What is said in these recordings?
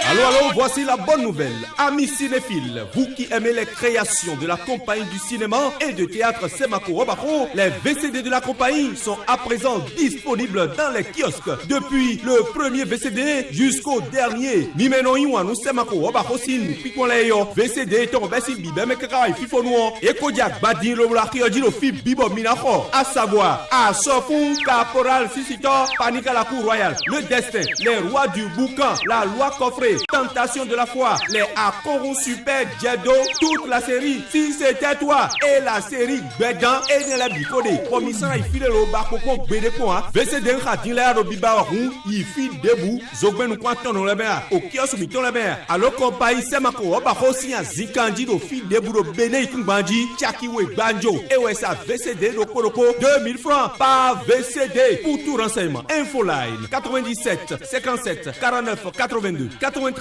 Allô, voici la bonne nouvelle. Amis cinéphiles, vous qui aimez les créations de la compagnie du cinéma et de théâtre Semako Obako, les VCD de la compagnie sont à présent disponibles dans les kiosques. Depuis le premier VCD jusqu'au dernier. Mimeno Iwanu Semako Obako Sin, Pikonleyo, VCD, Torobesi Bibeme Kaka, Fifonuo, Ekodiak Badin, Lobulaki, Odilo Fi Bibo Minako, à savoir, à Sofou, Caporal Sisito, Panique à la Cour Royale, Le Destin, Les Rois du Boucan, La Loi Coffré, Tentation de la foi, les Akoron Super Jedo, toute la série Si c'était toi et la série Bédan et de la Bicodé. Commissaire il file le bakoko Bédeko, VCD Khadila Robiba Rou, il file debout, Zogben Quanton le maire, au kiosque Miton le maire. Alors compagnie Semako Obako si un Zikandi au fil debout de Béné Kumbanji, Tchakiwe Banjo, et ouais ça VCD de Koroko, 2000 francs par VCD. Pour tout renseignement, Infoline 97 57 49 82 93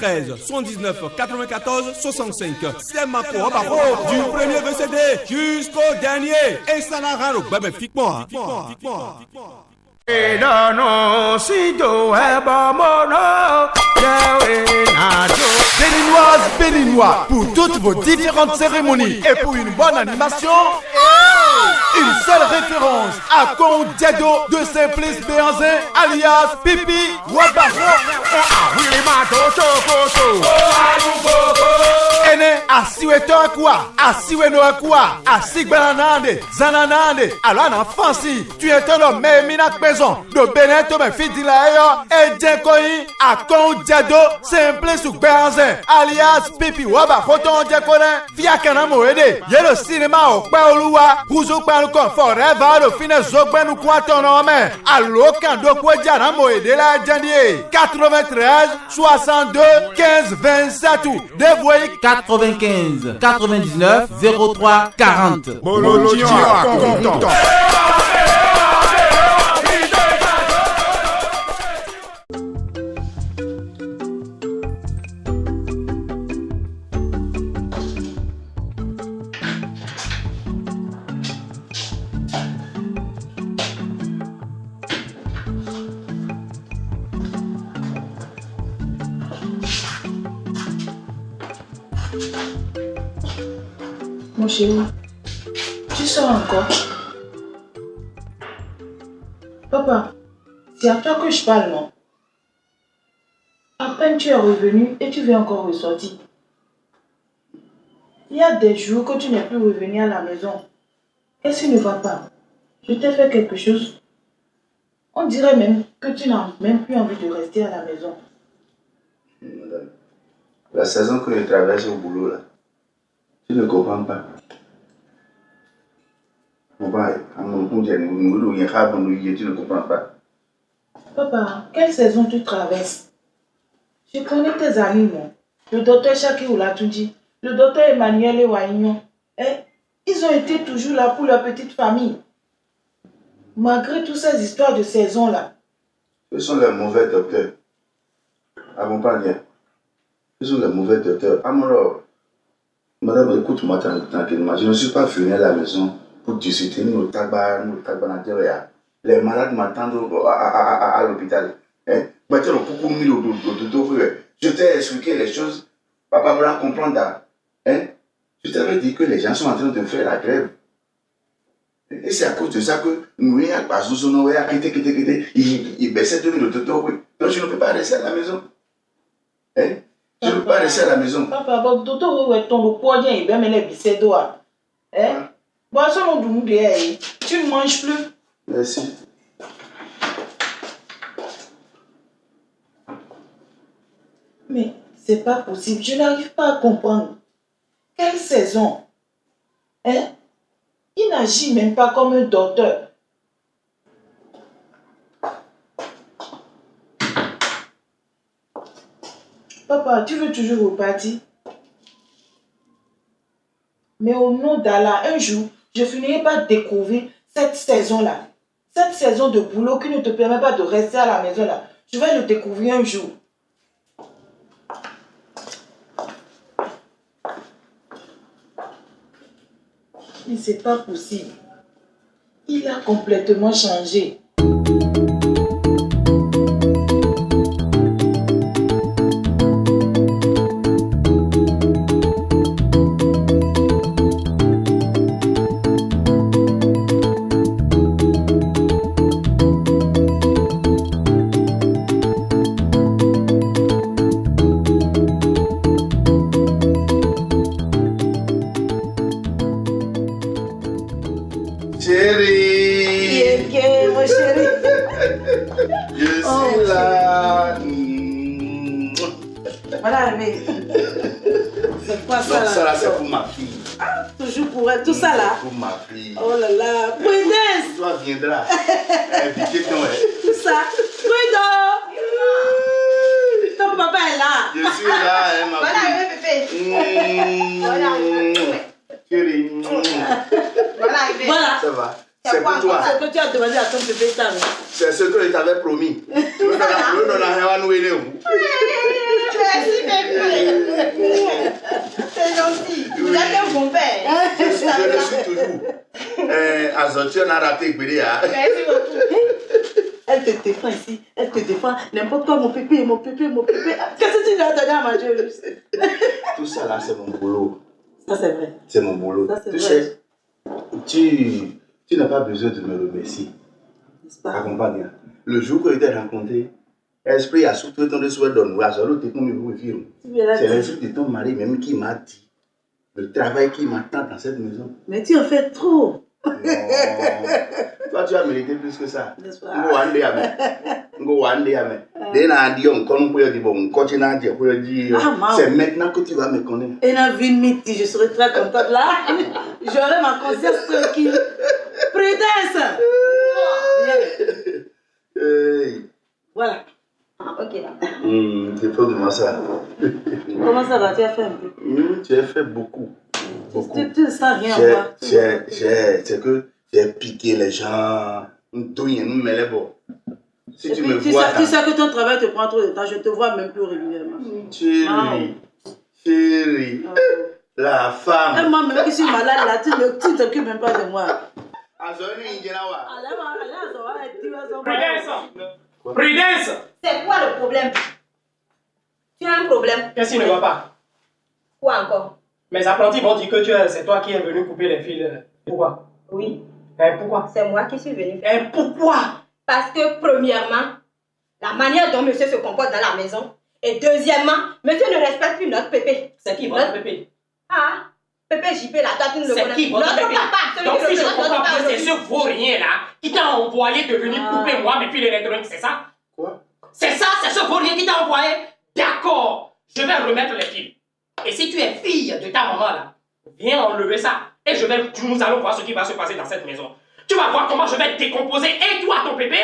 79 94 65. C'est ma Obako du premier VCD jusqu'au dernier. Et ça n'a rien au bébé fique-moi. Béninoises, Béninois, pour toutes vos différentes cérémonies et pour une bonne animation, une seule référence à Kon Diado de Simplice Béanzin, alias Pipi Wabaro. Ene asiweto akwa, asiweno akwa, asigbananande, zananande. Alors en fancy, tu es un homme minac maison de Beneto me fidilayo et Djekoyi à Kon Diado Simplice Béanzin, alias Pipi Wabaro ton Djekone, Fiakana Moede, yé le cinéma au Paoloua, Rouzo Palouko Forever, le fine Zogben ou quoi ton nom, allo Kando Kouedjana Moede la Djandie, 93 62 15 27 ou dévoyé 95 99 03 40. Mon chéri, tu sors encore? Papa, c'est à toi que je parle, non? À peine tu es revenu et tu veux encore ressortir. Il y a des jours que tu n'es plus revenu à la maison. Qu'est-ce qui ne va pas? Je t'ai fait quelque chose? On dirait même que tu n'as même plus envie de rester à la maison. Madame, la saison que je traverse au boulot là, tu ne comprends pas. Tu ne comprends pas. Papa, quelle saison tu traverses? Je connais tes amis, moi. Le docteur Chaki Oulatouji, le docteur Emmanuel Ewaignon. Ils ont été toujours là pour leur petite famille. Malgré toutes ces histoires de saison là. Ce sont les mauvais docteurs. À mon panier. Ce sont les mauvais docteurs. Alors, madame, écoute-moi tranquillement. Je ne suis pas venu à la maison pour discuter nos tabac, les malades m'attendent à l'hôpital. Je t'ai expliqué les choses. Papa va comprendre. Je t'avais dit que les gens sont en train de faire la grève. Et c'est à cause de ça que nous, il baissait de l'autre. Donc je ne peux pas rester à la maison. Je ne peux pas rester à la maison. Papa, docteur, où est ton poids? Il va me les bisser d'oie. Tu ne manges plus. Merci. Mais c'est pas possible. Je n'arrive pas à comprendre. Quelle saison? Il n'agit même pas comme un docteur. Papa, tu veux toujours repartir? Mais au nom d'Allah, un jour, je finirai par découvrir cette saison-là. Cette saison de boulot qui ne te permet pas de rester à la maison là. Je vais le découvrir un jour. Mais c'est pas possible. Il a complètement changé. Voilà, arrivé. C'est quoi ça? Donc, là? ça là, c'est pour ma fille. Ah, toujours pour elle, tout ça là. Pour ma fille. Oh là là, prudence. Toi viendras. Invitez ton. Tout ça. Prudence. Ton papa est là. Je suis là, hein, ma Voilà, fille. arrivé, Pépé. Voilà, Chérie. Voilà, arrivé. Voilà. Ça va. C'est C'est quoi pour toi. Ce que tu as demandé à ton bébé, ça. C'est ce que je t'avais promis. Tu me donnes rien à nous aider. Merci, Pépé. C'est gentil. Vous êtes un bon père. Je le suis toujours. Azotio n'a raté Gbédéa. Merci beaucoup. Elle te défend ici, elle te défend n'importe quoi, mon pépé. Qu'est-ce que tu lui as donné à manger, juste? Tout ça là, c'est mon boulot. Ça, c'est vrai. C'est mon boulot. Ça, c'est Tu vrai. sais, tu n'as pas besoin de me remercier. N'est-ce pas? Accompagne. Le jour que je t'ai rencontré, l'esprit a soufflé ton souhait d'honneur. C'est l'esprit de ton mari même qui m'a dit le travail qui m'attend dans cette maison. Mais tu en fais trop. Non. Toi, tu as mérité plus que ça. N'est-ce pas? C'est maintenant que tu vas me connaître. Et dans une minute, je serai très contente là. J'aurai ma conscience tranquille. Prudence. Hey. Voilà. Ah, ok, là. C'est pas de moi ça. Comment ça va? Tu as fait un peu? Tu as fait beaucoup. Tu ne sens rien, moi. C'est que j'ai piqué les gens. Si tu me vois. Tu sais que ton travail te prend trop de temps. Je te vois même plus régulièrement. Chérie. La femme. Et moi, même qui suis malade là, tu ne t'occupes même pas de moi. Prudence! C'est quoi le problème? Tu as un problème? Qu'est-ce qui ne va pas? Quoi encore? Mes apprentis vont dire que c'est toi qui es venu couper les fils. Pourquoi? Oui. Pourquoi? C'est moi qui suis venue. Pourquoi? Parce que, premièrement, la manière dont monsieur se comporte dans la maison. Et deuxièmement, monsieur ne respecte plus notre Pépé. C'est qui votre Pépé? Ah, Pépé JP, là, toi, tu ne le connais. C'est qui votre Notre Pépé? papa. Donc, si je notre comprends papa, bien, c'est ce vaurien là qui t'a envoyé de venir couper moi mes fils électroniques, c'est ça? Quoi? C'est ça, c'est ce vaurien qui t'a envoyé? D'accord, je vais remettre les fils. Et si tu es fille de ta maman là, viens enlever ça. Et nous allons voir ce qui va se passer dans cette maison. Tu vas voir comment je vais décomposer et toi, ton Pépé,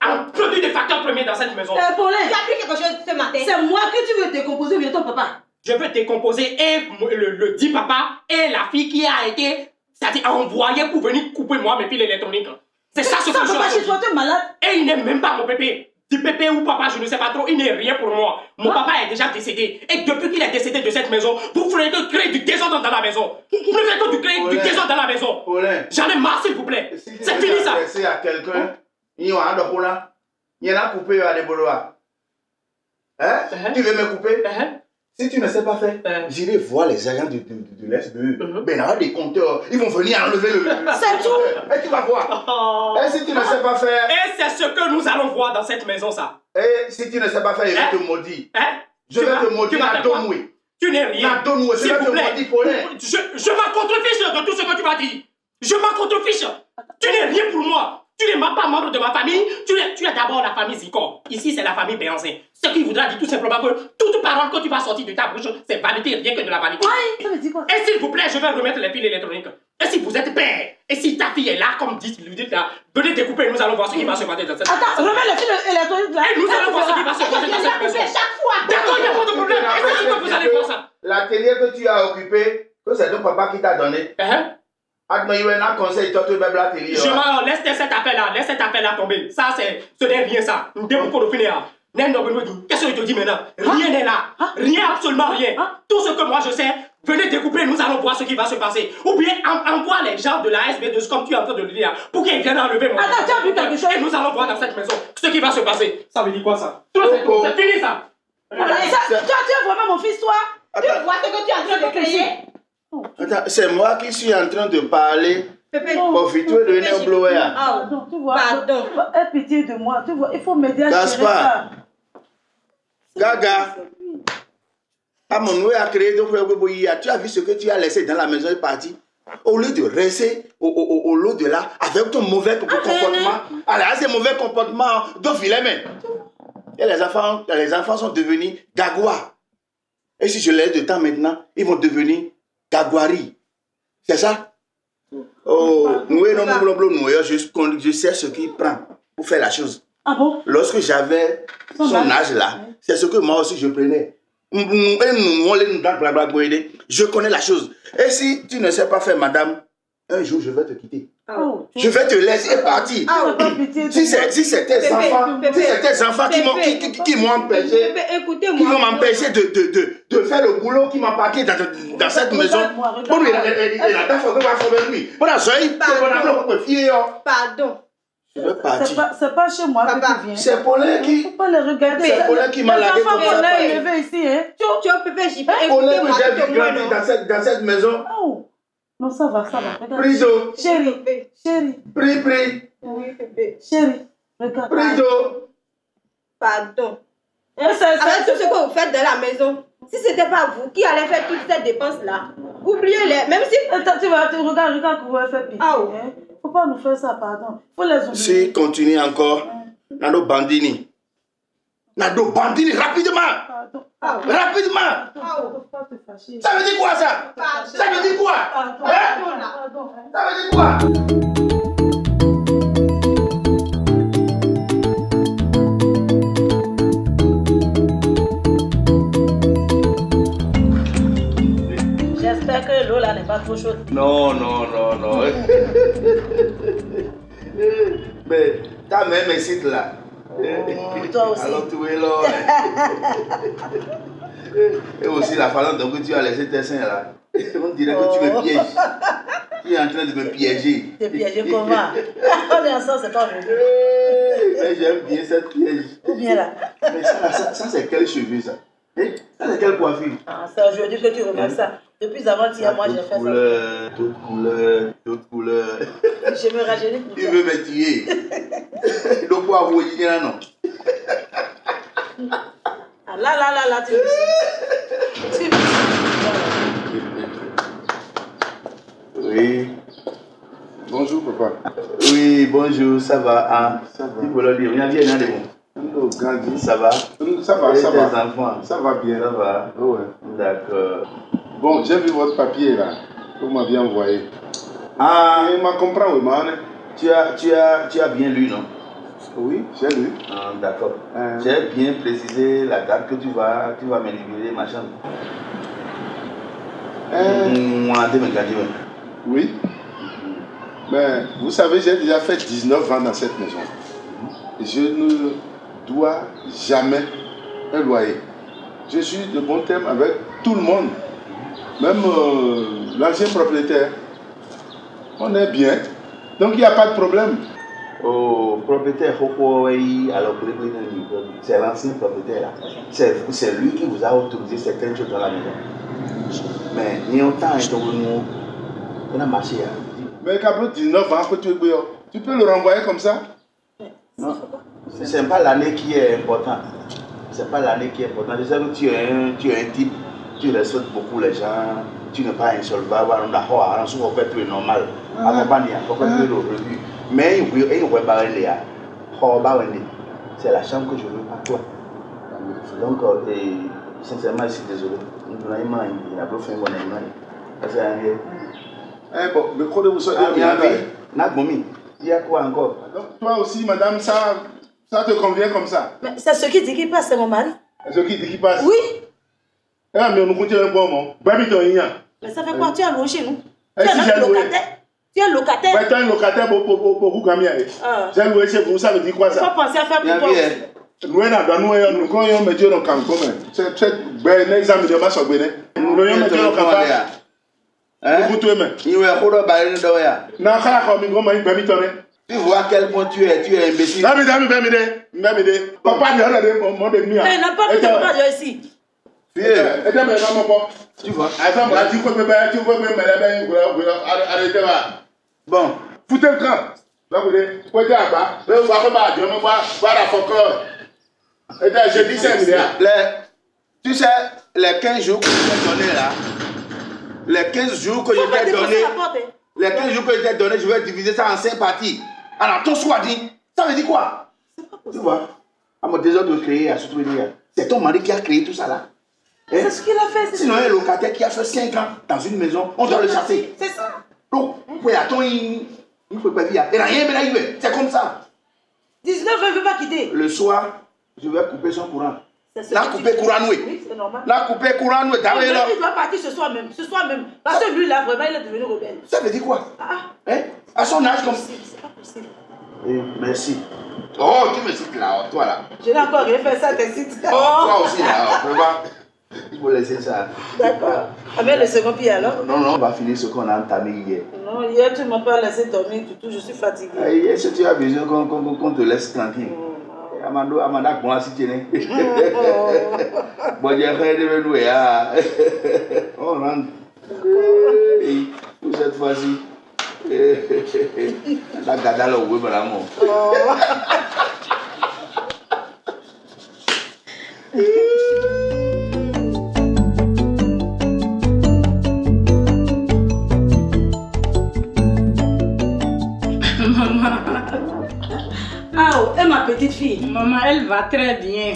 un produit de facteur premier dans cette maison. Paulin, tu as pris quelque chose ce matin. c'est moi que tu veux décomposer ou bien ton papa? Je veux décomposer et le dit papa et la fille qui a été, c'est-à-dire envoyée pour venir couper moi mes fils électroniques. C'est ça ce que je papa chez veux. toi, tu es malade. Et il n'est même pas mon Pépé. Du Pépé ou papa, je ne sais pas trop, il n'est rien pour moi. Mon papa est déjà décédé. Et depuis qu'il est décédé de cette maison, vous ferez que créer du désordre dans la maison. Vous ne faites que créer du désordre dans la maison. Paulin. J'en ai marre, s'il vous plaît. Si tu C'est veux fini ça. t'adresser à quelqu'un, il y a un docola. Il y en a coupé à des bolois. Hein? Tu veux me couper? Si tu ne sais pas faire, j'irai voir les agents de l'SBE. Ben, là, des compteurs, ils vont venir enlever le. C'est tout. Et tu vas voir. Et si tu ne sais pas faire. Et c'est ce que nous allons voir dans cette maison, ça. Et si tu ne sais pas faire, je vais te maudire. Je vais te maudire à Domoué. Tu n'es rien. Je vais te maudire, Paulin. Je m'en contrefiche de tout ce que tu m'as dit. Je m'en contrefiche. Tu n'es rien pour moi. Tu n'es même pas membre de ma famille. Tu es d'abord la famille Zikor. Ici, c'est la famille Béancin. Ce qui voudra dire tout simplement que toute parole que tu vas sortir de ta bouche, c'est vanité, rien que de la vanité. Ouais, ça veut dire quoi? Et s'il vous plaît, je vais remettre les fils électroniques. Et si vous êtes père, et si ta fille est là, comme vous dites là, venez découper, nous allons voir ce qui va se passer dans cette maison. Attends, remets le fil électronique là. Et nous allons voir ce qui va se passer dans cette maison. Chaque fois. D'accord, il n'y a pas de problème. Et c'est sûr que vous allez voir ça. L'atelier que tu as occupé, que c'est ton papa qui t'a donné. Je m'en laisse cette affaire-là tomber. Ça, ce n'est rien ça. Qu'est-ce que je te dis maintenant? Rien n'est là. Rien, absolument rien. Tout ce que moi je sais, venez découper, nous allons voir ce qui va se passer. Ou bien envoie les gens de la SB2, comme tu es en train de le dire, pour qu'ils viennent enlever mon. Attends, tu as vu quelque chose? Et nous allons voir dans cette maison ce qui va se passer. Ça veut dire quoi ça? C'est fini ça. Toi, tu es vraiment mon fils, toi? Tu vois ce que tu es en train de créer? Attends, c'est moi qui suis en train de parler. Pépé. Profite-toi de devenir un blower. Pardon, tu vois. Pardon. Aie pitié de moi, tu vois. Il faut m'aider à gérer Gaspard. ça. Gaga. À mon nouveau a créé tu as vu ce que tu as laissé dans la maison et parti. Au lieu de rester au lot de là avec ton mauvais comportement. Allez, c'est mauvais comportement de filet même. Et les enfants sont devenus gagouas. Et si je les laisse de temps maintenant, ils vont devenir Kagwari. C'est ça? Oh, je sais ce qu'il prend pour faire la chose. Ah bon? Lorsque j'avais son âge là, c'est ce que moi aussi je prenais. Je connais la chose. Et si tu ne sais pas faire, madame, un jour je vais te quitter. Oh. Je vais te laisser partir. Si c'est tes enfants qui m'ont empêché, qui vont m'empêcher de faire le boulot qui m'a parqué dans cette maison. Pardon. Je vais partir. C'est pas chez moi que tu viens. C'est Paulin qui... Faut pas les regarder. C'est Paulin qui m'a lavé comme ça. On a élevé ici, hein. Tu peux j'y peux. Paulin que j'ai vu grandir dans cette maison. Oh. Non, ça va. Regarde. Priso. Chérie. Pri. Oui, bébé. Chérie, regarde. Priso. Pardon. Avec tout ce que vous faites dans la maison, si c'était pas vous qui allez faire toutes ces dépenses-là, oubliez-les. Même si... Attends, tu regarde que vous avez fait pitié. Hein? Faut pas nous faire ça, pardon. Faut les oublier. Si continue encore, Nado Bandini, rapidement. Pardon. Rapidement. Faut pas te fâcher. Ça veut dire quoi ça? Ça veut dire quoi? Pardon. Ça veut dire quoi? J'espère que l'eau là n'est pas trop chaude. Non. Mais ta même incite là. Toi aussi. Alors tu es là. Et aussi la façon dont tu as laissé tes seins là. On dirait que tu me pièges. Tu es en train de me piéger. T'es piégé comment? On est ensemble, c'est pas aujourd'hui. Mais j'aime bien cette piège. Ou bien là. Mais ça c'est quel cheveu ça? Ça c'est quelle coiffure? C'est aujourd'hui que tu remarques ça. Depuis avant-hier, moi j'ai fait ça. Toute couleur. Je me rajeunis pour Tu veux me tuer? Donc pour avouer, non. Ah là, tu me dis. Oui. Bonjour papa. Oui, bonjour, ça va? Ah, Ça va. Tu peux le dire, viens de bon. Oh, grandi. Ça va? Ça va, Et ça tes va. enfants? Ça va bien. Ça va? Ouais. D'accord. Bon, j'ai vu votre papier là. Vous m'aviez envoyé. Ah, Et ma comprend, oui, man. tu as bien lu, non? Oui, j'ai lu. Ah, d'accord. J'ai bien précisé la date que tu vas me libérer, ma chambre. Oui. Mais vous savez, j'ai déjà fait 19 ans dans cette maison. Et je ne dois jamais un loyer. Je suis de bon terme avec tout le monde. Même l'ancien propriétaire. On est bien. Donc il n'y a pas de problème. Au propriétaire, alors c'est l'ancien propriétaire. C'est lui qui vous a autorisé certaines choses dans la maison. Mais il y a longtemps, on a marché. Mais Cablo, 19 ans, que tu peux le renvoyer comme ça? Non, ce n'est pas l'année qui est importante. C'est pas l'année qui est importante. Je sais que tu es un type, tu respectes beaucoup les gens, tu n'es pas insolvable, tu es normal. Mais c'est la chambre que je veux pas toi. Donc, sincèrement, je suis désolé. Bon, le code vous soit il y a quoi encore? Donc, toi aussi, madame, ça te convient comme ça? Mais c'est ce qui dit qu'il passe, c'est mon mari. Ce qui dit qu'il passe? Oui. Mais on continue un bon moment. Mais ça fait quoi? Tu as loué chez nous? Tu es si un locataire? Tu es locataire? Tu es un locataire pour vous gagner. J'ai loué chez vous, ça veut dire quoi Il faut ça? penser à faire pour toi aussi. Nous quand on met Dieu dans le camp, c'est un examen de masse au Bénin. Nous met Dieu dans le camp. Tu vois à quel point tu es imbécile. Papa, Mais il n'a pas pu te parler ici. Tu vois. Bon. Foutez le camp. J'ai dit 5 milliards. Tu sais, les 15 jours que je t'ai donné là, les 15 jours que je t'ai donné, je vais diviser ça en 5 parties. Alors, ton soit dit, ça veut dire quoi? Tu vois? À mon désordre de créer, à se trouver. C'est ton mari qui a créé tout ça là. C'est ce qu'il a fait. Sinon, un locataire qui a fait 5 ans dans une maison, on doit le chasser. C'est ça. Donc, oui, attends, il ne peut pas vivre. Il n'a rien, mais là, il veut. C'est comme ça. 19 ans, il ne veut pas quitter. Le soir, je vais couper son courant. C'est Là, couper courant, oui. Oui, c'est normal. Là, couper courant, oui. Il doit partir ce soir même. Ce soir même. Parce que lui, là, vraiment, il est devenu rebelle. Ça veut dire quoi? Hein? À son âge, comme ça. C'est pas possible. Merci. Oh, tu me cites là, toi là. Je n'ai encore rien fait ça, t'es cite. Oh, toi aussi là, on peut voir. Il faut laisser ça. D'accord. Amène le second pied alors. Non, on va finir ce qu'on a entamé hier. Non, hier, tu ne m'as pas laissé dormir du tout, je suis fatiguée. Hier, si tu as besoin qu'on te laisse tranquille. Amanda, comment si tu es? Bon, j'ai fait de nous, on rentre. Pour cette fois-ci. La gada là, oui, madame. Ah, et ma petite fille? Maman, elle va très bien.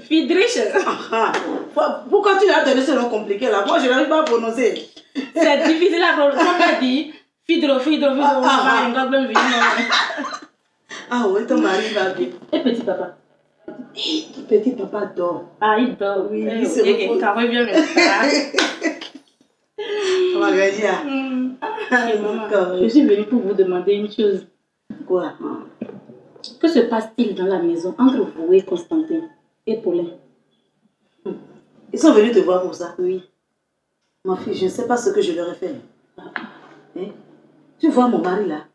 Friedrich. Pourquoi tu l'as donné ce nom compliqué là? Moi, je n'arrive pas à prononcer. C'est difficile à prononcer. On dit Friedrich. Ah oui, ton mari va bien. Et petit papa? Petit papa dort. Ah, il dort. Oui, il se repose. Bien. Je suis venue pour vous demander une chose. Quoi? Que se passe-t-il dans la maison entre vous et Constantin et Paulin? Ils sont venus te voir pour ça? Oui. Ma fille, je ne sais pas ce que je leur ai fait. Hein? Tu vois mon mari là,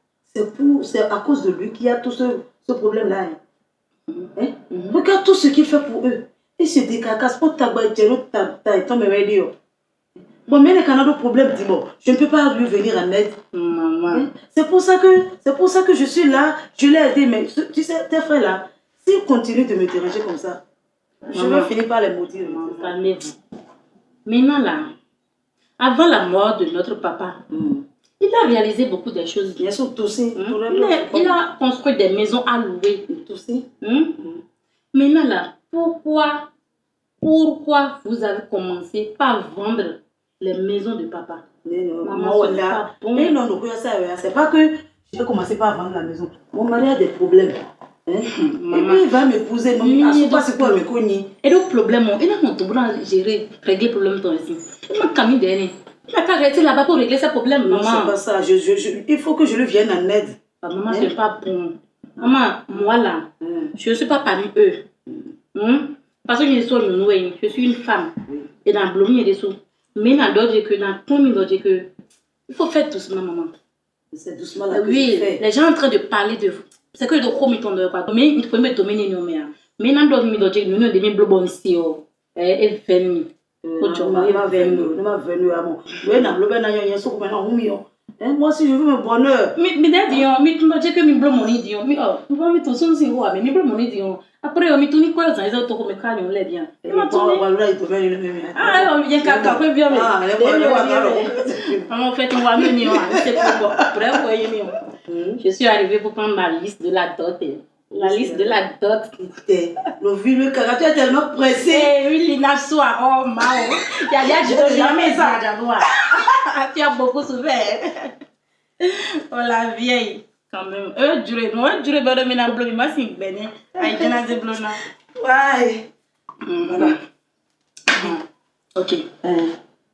c'est à cause de lui qu'il y a tout ce problème-là. Hein? Regarde tout ce qu'il fait pour eux. Il se décacasse pour ta bon, mais les Canadiens ont problème, dis-moi. Je ne peux pas lui venir en aide. Maman. Hein? C'est pour ça que je suis là. Je l'ai aidé, mais tu sais, tes frères là, s'ils continuent de me déranger comme ça, je vais finir par les maudire. Calmez-vous. Maintenant là, avant la mort de notre papa, il a réalisé beaucoup de choses. Bien sûr, tousser. Il a construit des maisons à louer. Tousser. Maintenant là, pourquoi vous avez commencé par vendre les maisons de papa? Maman, c'est pas que je vais commencer par vendre la maison. Mon mari a des problèmes. Hein? Et puis il va m'épouser. Je pas c'est quoi me cogner. Et le problème, il a mon tour gérer, régler le problème toi aussi. Il m'a camé derrière. Il a qu'à rester là-bas pour régler ses problèmes, maman. Non, c'est pas ça. Il faut que je lui vienne en aide. Maman, c'est pas bon. Maman, moi là, je ne suis pas parmi eux. Parce que je suis une femme. Et dans le blôme, il y a des sous. Mais dans d'autres que dans ton d'autres que il faut faire doucement, maman. C'est doucement là que oui, je fais. Les gens sont en train de parler de vous. C'est que de quoi ils tombent quoi. Mais il faut me dominer nous mais dans d'autres nous nous devons blobon si et venir. Moi si je veux mon bonheur. Mais d'ailleurs, mais tu m'as dit que mi blobon dit mais tu vas me tout son si mais mi blobon dit après on me tourne quoi ça ils ont tout comme quand on l'a bien. Il m'a tourné. Ah, il y a quelqu'un qui bien mais. En fait, on va venir c'est pour après vous voyez je suis arrivée pour prendre ma liste de la dot. La liste de la dot. Le vieux caractère est tellement pressé. Oui, Lina soir. Oh, Mao. Il y a jamais ça. Tu as beaucoup souffert. Oh, la vieille. Quand même. Duré, ben, mais n'a bloqué ma signe, ben. Aïe, t'en as des blona. Ouais. Voilà. Ok.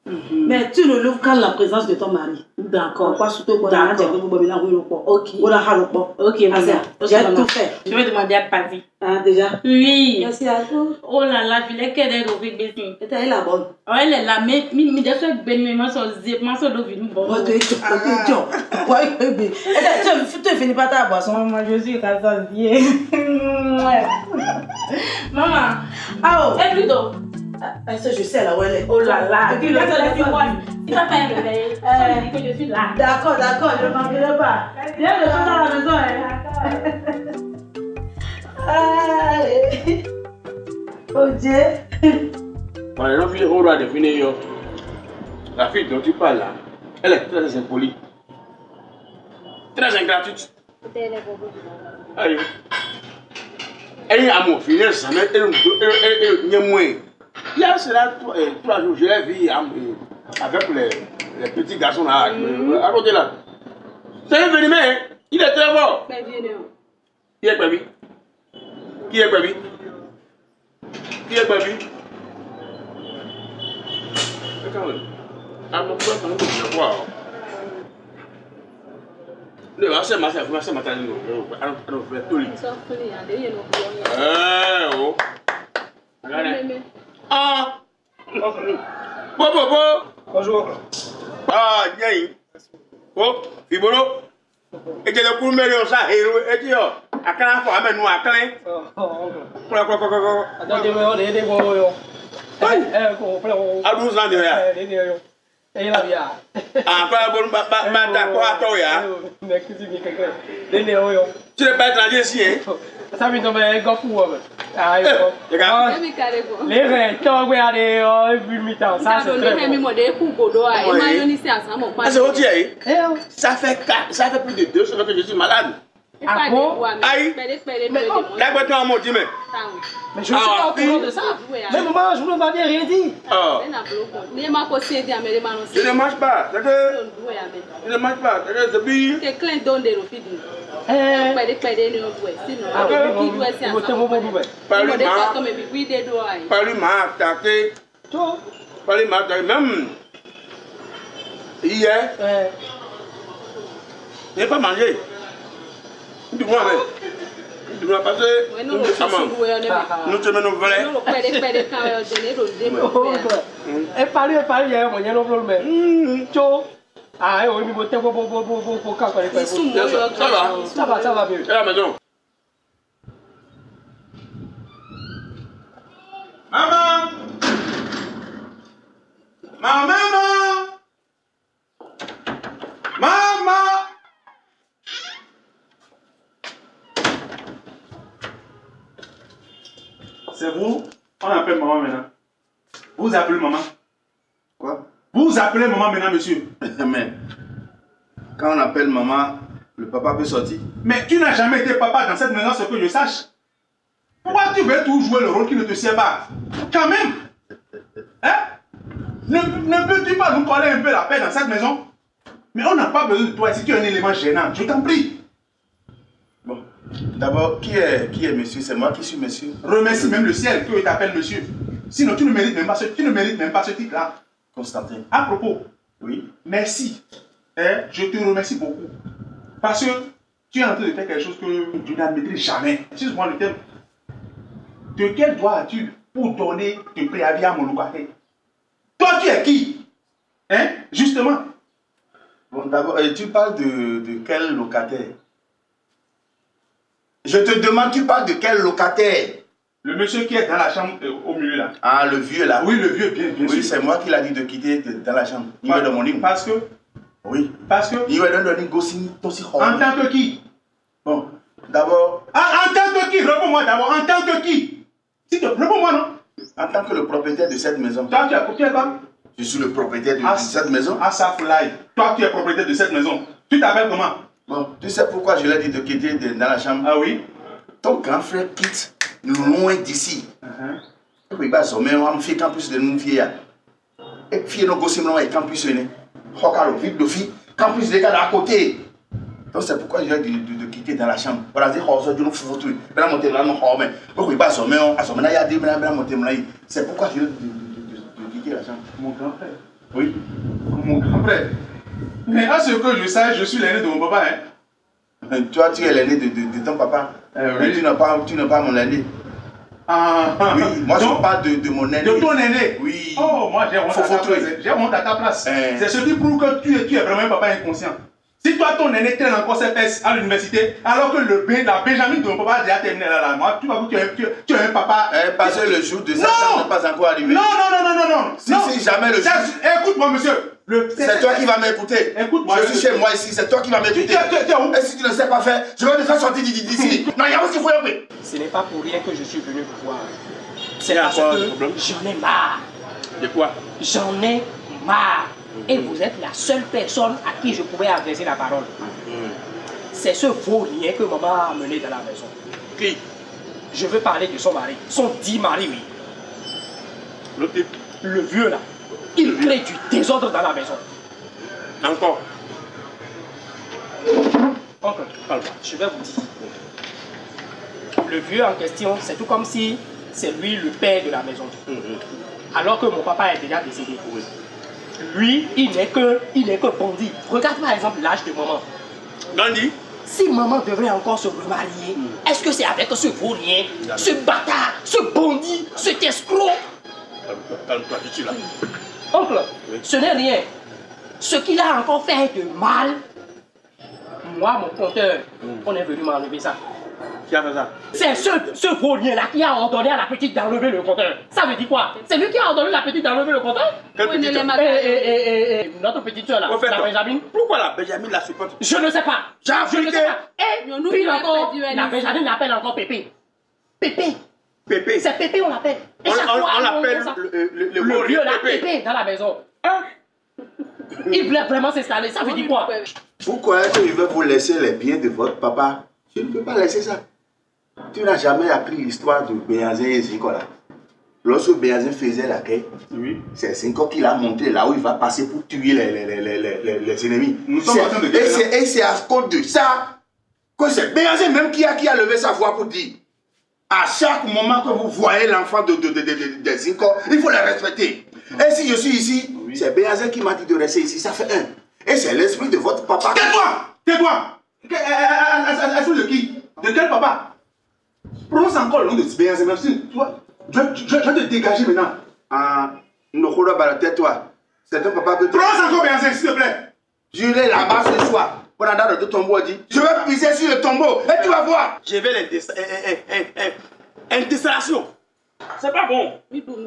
Mais tu ne l'ouvres qu'à la présence de ton mari. D'accord. Ok. Ok, j'ai tout fait. Je vais demander à Pazi. Ah, déjà? Oui. Merci à vous. Oh là là, il est qu'elle est au bébé. Elle est la bonne. Oh, elle est là, mais je suis bénie, moi, je suis bon. Oh, tu es tu finis pas ta boisson. Maman, je suis rassasiée. Maman. Ah, c'est plutôt. Ça, je sais là où elle est. Oh là là. Tu vas pas un réveil. Que je suis là. D'accord, je ne manquerai pas. Viens, je suis dans la maison. Allez. Oh Dieu. La fille dont tu parles là, elle est très impolie. Très ingratuite. Aïe. Elle est à mon filet, ça met et moins. Hier, c'est là, 3 jours, je l'ai vu avec les petits garçons là, à côté là. C'est un venimeux, hein? Il est très fort. Qui est Baby? Qui est Baby? Qui est Baby? Ah, mon frère, je vois. Le marché, matin, oh. Ah! Bonjour. Ah, bien. Oh, Fibolo. Et j'ai le coup de mêlée, ça, et tu as à quel fois, amène-nous à quel. À 12 ans déjà. Ah, pas bon, d'accord, toi, ya. Tu n'es pas étranger ici, hein? Ça me tombe un gars fou. Regarde. Les reins, tu as regardé, vu le mi-temps. Ça, c'est très bon. C'est au dieu. Ça fait plus de 2 semaines que je suis malade. Ah bon? Aïe. D'accord, tu as mon dieu, mais. Mais je ne suis pas au courant de ça. Mais maman, je ne m'en ai rien dit. Je ne mange pas. Je ne mange pas. Depuis. Paris m'a attaqué. Paris m'a attaqué. Même hier, je n'ai pas mangé. Dis-moi, parce que nous sommes nos volets. Et parler, il y a un moyen de le ah, oui, mais ça va bien. À la maison. Maman! Maman! Maman! C'est vous? On appelle maman maintenant. Vous appelez maman? Quoi? Vous appelez maman maintenant, monsieur? Mais quand on appelle maman, le papa peut sortir. Mais tu n'as jamais été papa dans cette maison, ce que je sache. Pourquoi tu veux toujours jouer le rôle qui ne te sert pas? Quand même! Hein? Ne peux-tu pas nous parler un peu la paix dans cette maison? Mais on n'a pas besoin de toi si tu es un élément gênant. Je t'en prie. Bon, d'abord, qui est monsieur? C'est moi qui suis monsieur. Remercie même le ciel que t'appelle monsieur. Sinon, tu ne mérites même pas ce titre-là. Constantin. À propos, oui. Merci. Je te remercie beaucoup. Parce que tu es en train de faire quelque chose que tu n'admettrais jamais. Excuse-moi le terme. De quel droit as-tu pour donner tes préavis à mon locataire? Toi, tu es qui? Hein? Justement. Bon, d'abord, tu parles de quel locataire? Je te demande, tu parles de quel locataire? Le monsieur qui est dans la chambre au milieu là. Ah, le vieux là? Oui, le vieux, bien sûr. Oui, c'est moi qui l'a dit de quitter dans la chambre. Il est dans mon lit. Parce que? Oui. Parce que? Il est dans le lit, en tant que qui? Bon, d'abord... Ah, en tant que qui? Réponds-moi d'abord. En tant que qui? S'il te plaît, réponds-moi, non? En tant que le propriétaire de cette maison. Toi, tu es quoi? Je suis le propriétaire de cette maison. Asafulai. Toi, tu es propriétaire de cette maison. Tu t'appelles comment? Bon, tu sais pourquoi je l'ai dit de quitter dans la chambre? Ah oui? Ton grand frère quitte loin d'ici. Il va sommer, on fait campus de nous filles. Et puis, nous gossons et campus. Hokaro, vite de filles, campus de à côté. Donc, c'est pourquoi je l'ai dit de quitter dans la chambre. Voilà, c'est pourquoi je l'ai dit de quitter la chambre. Mon grand frère? Oui. Mon grand frère? Mais à ce que je sache, je suis l'aîné de mon papa, hein? Toi, tu es l'aîné de ton papa. Mais tu n'as pas mon aîné. Ah, oui, moi je parle de mon aîné. De ton aîné? Oui. Oh, moi j'ai honte à ta place. C'est ce qui prouve que tu es vraiment un papa inconscient. Si toi, ton aîné traîne encore ses fesses à l'université, alors que la Benjamin de mon papa a déjà terminé là, moi, tu vas voir que tu es un papa. Parce que le jour de ça n'est pas encore arrivé. Non. Si jamais le jour. Écoute-moi, monsieur. C'est toi qui vas m'écouter. Écoute-moi. Je suis chez moi ici, c'est toi qui vas m'écouter. Tu es où? Et si tu ne sais pas faire, je vais te faire sortir d'ici. Non, il y a aussi qu'il faut y aller. Ce n'est pas pour rien que je suis venu vous voir. C'est parce que j'en ai marre. De quoi? J'en ai marre. Et vous êtes la seule personne à qui je pouvais adresser la parole. C'est ce vaurien que maman a amené dans la maison. Qui? Je veux parler de son mari. Son dit mari, oui. Le type. Le vieux là. Il crée du désordre dans la maison. Encore. Oncle, je vais vous dire. Le vieux en question, c'est tout comme si c'est lui le père de la maison. Alors que mon papa est déjà décédé. Oui. Lui, il n'est que bandit. Regarde par exemple l'âge de maman. Gandhi. Si maman devrait encore se remarier, est-ce que c'est avec ce vaurien, ce bâtard, ce bandit, cet escroc? Calme-toi, je suis là. Oncle, ce n'est rien. Ce qu'il a encore fait de mal, moi, mon compteur, on est venu m'enlever ça. Qui a fait ça? C'est ce vaurien-là qui a ordonné à la petite d'enlever le compteur. Ça veut dire quoi? C'est lui qui a ordonné à la petite d'enlever le compteur? Quelle petite soeur? Notre petite soeur là, la Benjamin. Pourquoi la Benjamin la supporte? Je ne sais pas. Je ne sais pas. Et puis encore, la Benjamin l'appelle encore Pépé. Pépé. Pépé. C'est Pépé on l'appelle. On l'appelle le vieux là, Pépé dans la maison. Il voulait vraiment s'installer. Ça veut dire quoi? Pourquoi est-ce qu'il veut vous laisser les biens de votre papa? Je ne peux pas laisser ça. Tu n'as jamais appris l'histoire de Béazin et Zinko là. Lorsque Béazin faisait la quête, c'est Zinko qui l'a montré là où il va passer pour tuer les ennemis. Nous sommes en train de dire. Et c'est à cause de ça que c'est Béazin même qui a levé sa voix pour dire à chaque moment que vous voyez l'enfant de Zinko, il faut le respecter. Et si je suis ici, c'est Béazin qui m'a dit de rester ici, ça fait un. Et c'est l'esprit de votre papa. Tais-toi! Tais-toi! Est-ce de qui? De quel papa? Prononce encore le nom de Béazin, même si je vais te dégager maintenant. Ah, Nokoro Bala, tais-toi. C'est ton papa que tu... Prononce encore Béazin, s'il te plaît. J'irai là-bas ce soir. Pendant le tombeau dit, je vais pisser sur le tombeau et tu vas voir. Je vais les installation. C'est pas bon.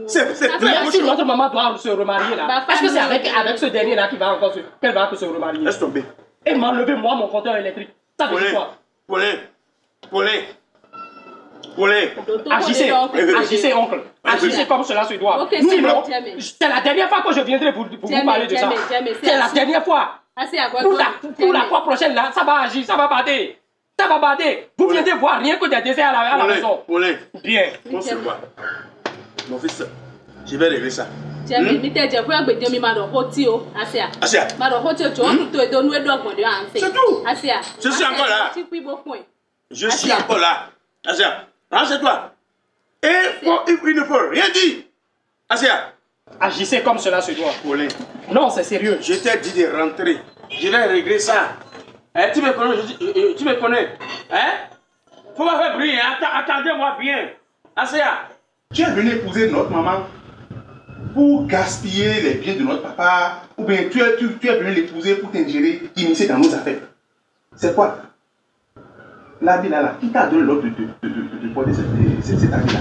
C'est si notre maman doit se remarier là, est-ce que c'est avec ce dernier là qu'elle va encore se remarier? Laisse tomber. Et m'enlever moi mon compteur électrique. Ça veut dire quoi? Paulin. Agissez, oncle. Agissez comme cela se doit. Sinon, c'est la dernière fois que je viendrai pour vous parler de ça. C'est la dernière fois. Pour la fois prochaine là, ça va agir, ça va bader. Ça va bader. Vous viendrez voir rien que des desserts à la maison. Paulin. Bien. On se voit. Mon fils, je vais régler ça. C'est tout. Je suis encore là. Je suis encore là. Asia, range-toi. Et il ne faut rien dire. Asia. Agissez comme cela se doit. Paulin. Non, c'est sérieux. Je t'ai dit de rentrer. Je vais régler ça. Hein, tu me connais, tu me connais. Hein? Faut pas faire bruit, hein? Attendez-moi bien. Asia. Tu es venu épouser notre maman pour gaspiller les biens de notre papa, ou bien tu es venu l'épouser pour t'ingérer, t'immiscer dans nos affaires. C'est quoi? La vie là, qui t'a donné l'ordre de porter cette avis là?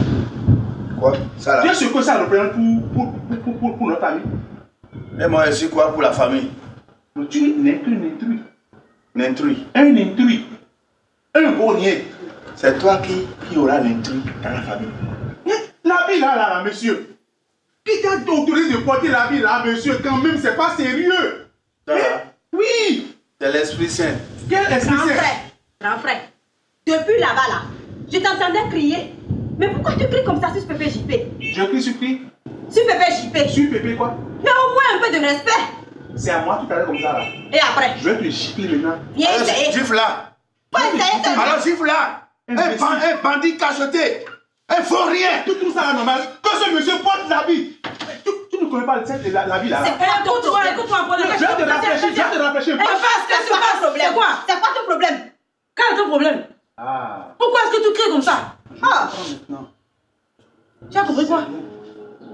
Quoi? Ça là? Tu sais ce que ça représente pour notre famille? Et moi, je suis quoi pour la famille? Tu n'es qu'un intrus. L'intrus. Un intrus. Un vaurien. C'est toi qui aura l'intrus dans la famille. L'habit là, monsieur. Qui t'a autorisé de porter l'habit là, monsieur? Quand même, c'est pas sérieux. Oui. C'est l'Esprit Saint. Quel Esprit Saint? Grand frère, depuis là-bas là, je t'entendais crier. Mais pourquoi tu cries comme ça sur Pépé JP? Je crie sur qui? Sur Pépé JP. Sur Pépé quoi? Mais au moins un peu de respect. C'est à moi tout à l'heure comme ça là. Et après? Je vais te gifler maintenant. Viens essayer. Gifle là. Alors gifle là. Un bandit cacheté. Un vaurien. Tout ça là normal. Que ce monsieur porte l'habit. Tu ne connais pas l'habit là. Écoute-moi, je vais te rafraîchir. C'est quoi? C'est quoi ton problème? Quel est ton problème? Pourquoi est-ce que tu cries comme ça? Tu as compris quoi?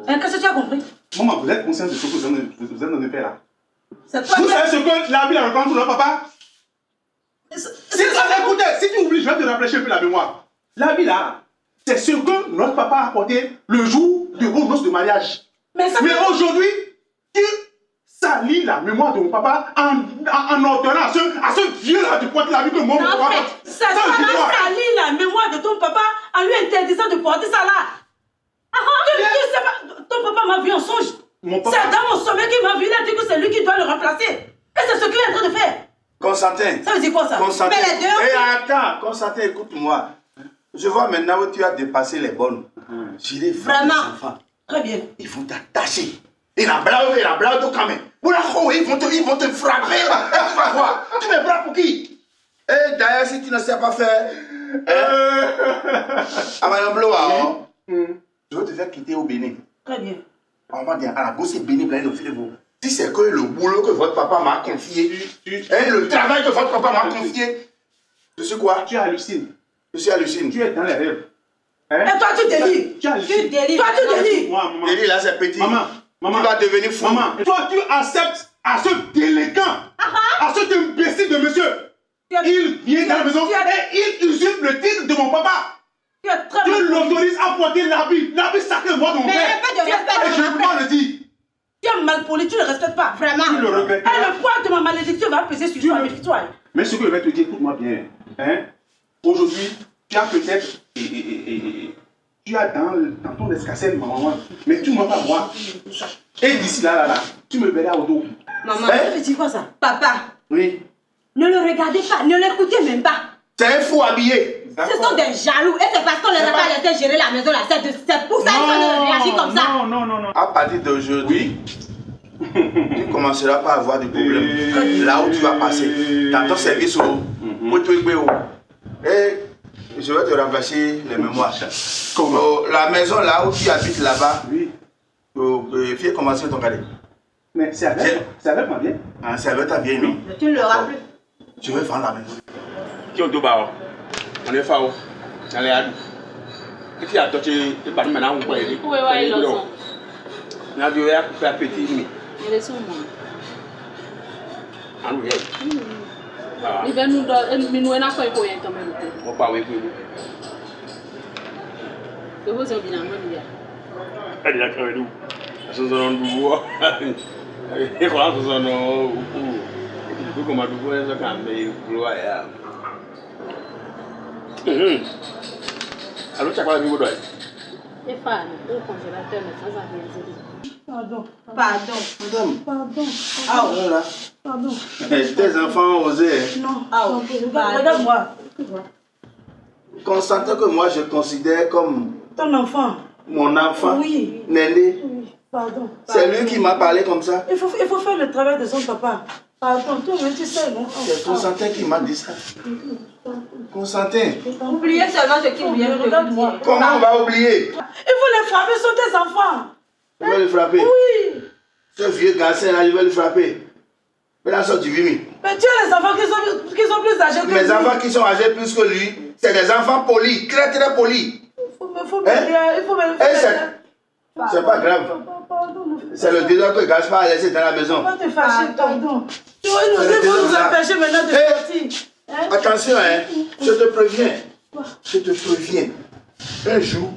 Qu'est-ce que tu as compris? Maman, vous êtes conscient de ce que vous êtes en train de faire là? C'est toi. Vous savez ce que l'habit a reprend pour notre papa? Écoutez, si tu oublies, je vais te rafraîchir un peu la mémoire. L'habit là, c'est ce que notre papa a porté le jour de vos noces de mariage. Mais aujourd'hui, tu salis la mémoire de mon papa en ordonnant à ce vieux-là de porter l'habit que mon papa. Ça salit la mémoire de ton papa en lui interdisant de porter ça là. Tu sais pas, ton papa m'a vu en songe. C'est dans mon sommeil qu'il m'a vu, il a dit que c'est lui qui doit le remplacer. Et c'est ce qu'il est en train de faire. Constantin. Ça veut dire quoi ça? Constantin. Mais les deux. Et attends, Constantin, écoute-moi. Je vois maintenant où tu as dépassé les bonnes. J'irai voir les enfants. Très bien. Ils vont t'attacher. Et la blague au camin. Ils vont te frapper. Tu vas voir. Tu me frappes pour qui? Et d'ailleurs, si tu ne sais pas faire. Je vais te faire quitter au Bénin. Très bien. On va dire à la bourse Bénin, si c'est que le boulot que votre papa m'a confié, le travail que votre papa m'a confié, je suis quoi? Tu hallucines. Je suis hallucine. Tu es dans les rêves. Et toi, tu délires. Tu délires. Toi, tu délires. Maman. Délire là, c'est petit. Maman. Tu vas devenir fou. Maman. Toi, tu acceptes à ce délinquant, à cet imbécile de monsieur. Il vient dans la maison et il usurpe le titre de mon papa. Tu l'autorises à porter l'habit sacré moi de mon père. Et je ne peux pas le dire. Tu es mal poli, tu ne le respectes pas. Vraiment. Tu le regrettes. Et le poids de ma malédiction va peser sur toi, méfie-toi. Mais ce que je vais te dire, écoute-moi bien. Aujourd'hui, tu as peut-être. Tu as dans ton escassette ma maman. Mais tu ne m'as pas moi. Et d'ici là, tu me verras au dos. Maman, c'est quoi ça? Papa. Oui. Ne le regardez pas, ne l'écoutez même pas. C'est un fou habillé. Ce sont des jaloux. Et c'est parce qu'on ne les a pas laissé gérer la maison là. C'est pour ça qu'ils réagissent comme ça. Non. À partir d'aujourd'hui, tu commenceras pas à avoir des problèmes. Là où tu vas passer, dans ton service et je vais te remplacer les mémoires. La maison là où tu habites là-bas, fais commencer ton cadet. Mais c'est avec ma vieille. C'est avec ta vieille, non? Tu ne l'auras plus. Je vais vendre la maison. Qui est au Doubao? On est fao. On est à nous. Et puis, attends, tu es pas maintenant, on peut aller. Oui, ils le sont. On a dû faire petit. Ils le sont, moi. Ah oui. Il va nous donner. Mais nous, on a fait quoi quand même? On va oui, oui. Que vous avez bien amené. Elle est là, nous. Ce sont nos voix. Et voilà, ce sont nos. Tu comment tu vois ça quand même gloire. Alors tu as quoi la vie doit? Et fan, le congélateur mais ça vient dire. Pardon. Madame. Ah voilà. Pardon. Tes enfants ont osé. Non. Regarde-moi. Constantin que moi je considère comme ton enfant. Mon enfant. Oui. Néné. Oui. Pardon. C'est lui qui m'a parlé comme ça. Il faut faire le travail de son papa. Pardon, toi-même tu sais, non? C'est Constantin qui m'a dit ça. Constantin. Oubliez seulement ce qu'il vient de dire. Comment on va oublier? Il faut les frapper, ce sont tes enfants. Tu veux les frapper? Oui. Ce vieux garçon là, je vais le frapper. Mais là, sort du vimi. Mais tu as les enfants qui sont plus âgés que lui. Mes enfants qui sont âgés plus que lui, c'est des enfants polis, très très polis. Il faut me c'est pas grave. C'est le désordre que Gaspard a laissé dans la maison. On va te fâcher, pardon. Tu vas nous empêcher maintenant de sortir. Attention, je te préviens. Un jour,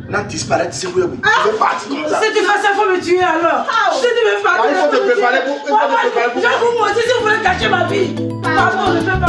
là disparaître, c'est où tu veux partir comme ça. Si tu fais ça, il faut me tuer alors. Si tu veux partir, il faut te préparer pour. Je vais vous montrer si vous voulez cacher ma vie. Pardon, ne fais pas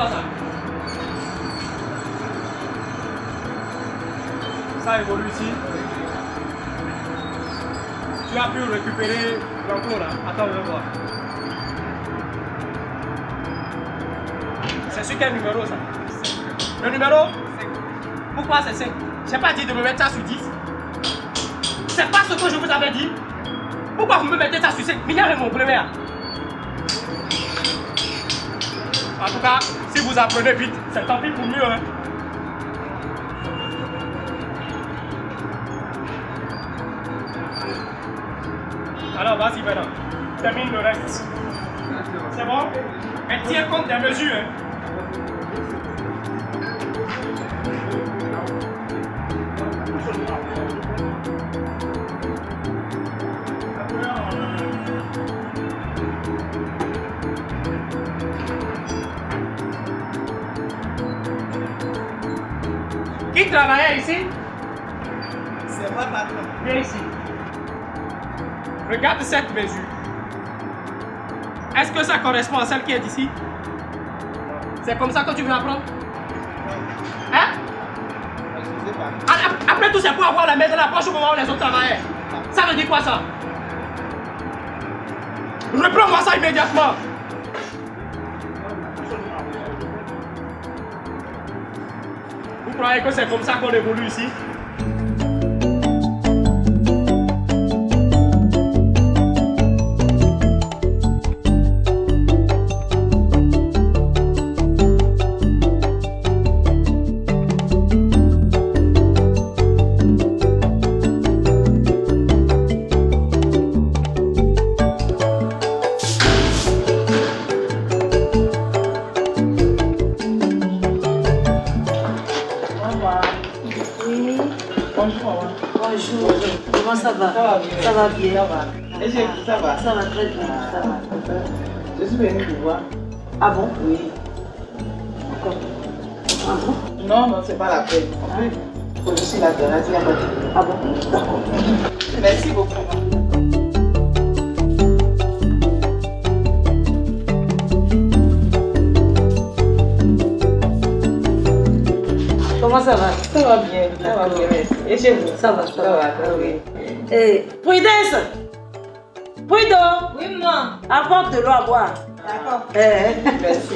ça. Ça évolue ici. Tu as pu récupérer l'enclos là. Attends, je vais voir. C'est sur quel numéro ça? Le numéro? Pourquoi c'est 5? Je n'ai pas dit de me mettre ça sur 10. C'est pas ce que je vous avais dit. Pourquoi vous me mettez ça sur 5? Mineur est mon premier. En tout cas, si vous apprenez vite, c'est tant pis pour mieux. Hein. Alors, vas-y maintenant. Termine le reste. C'est bon? Elle tient compte des mesures. Hein. Qui travaillait ici? C'est moi, patron. Viens ici. Regarde cette mesure. Est-ce que ça correspond à celle qui est ici? C'est comme ça que tu veux apprendre? Hein? Après tout, c'est pour avoir la main de la poche au moment où les autres travaillaient. Ça veut dire quoi ça? Reprends-moi ça immédiatement. Vous croyez que c'est comme ça qu'on évolue ici? Ça va bien. Ça va bien. Ça va. Et ça va. Ça va très bien. Ça va. Je suis venue te voir. Ah bon? Oui. Encore. Ah bon? Non, non, c'est pas la peine. En plus, je suis la terrasse, il y a pas de... Ah bon? D'accord. Merci beaucoup. Comment ça va? Ça va bien, ça va bien, merci. Et chez vous? Ça va, ça va. Oui. Eh, Prudence! Prudence! Oui, maman. Apporte de l'eau à boire. D'accord. Merci.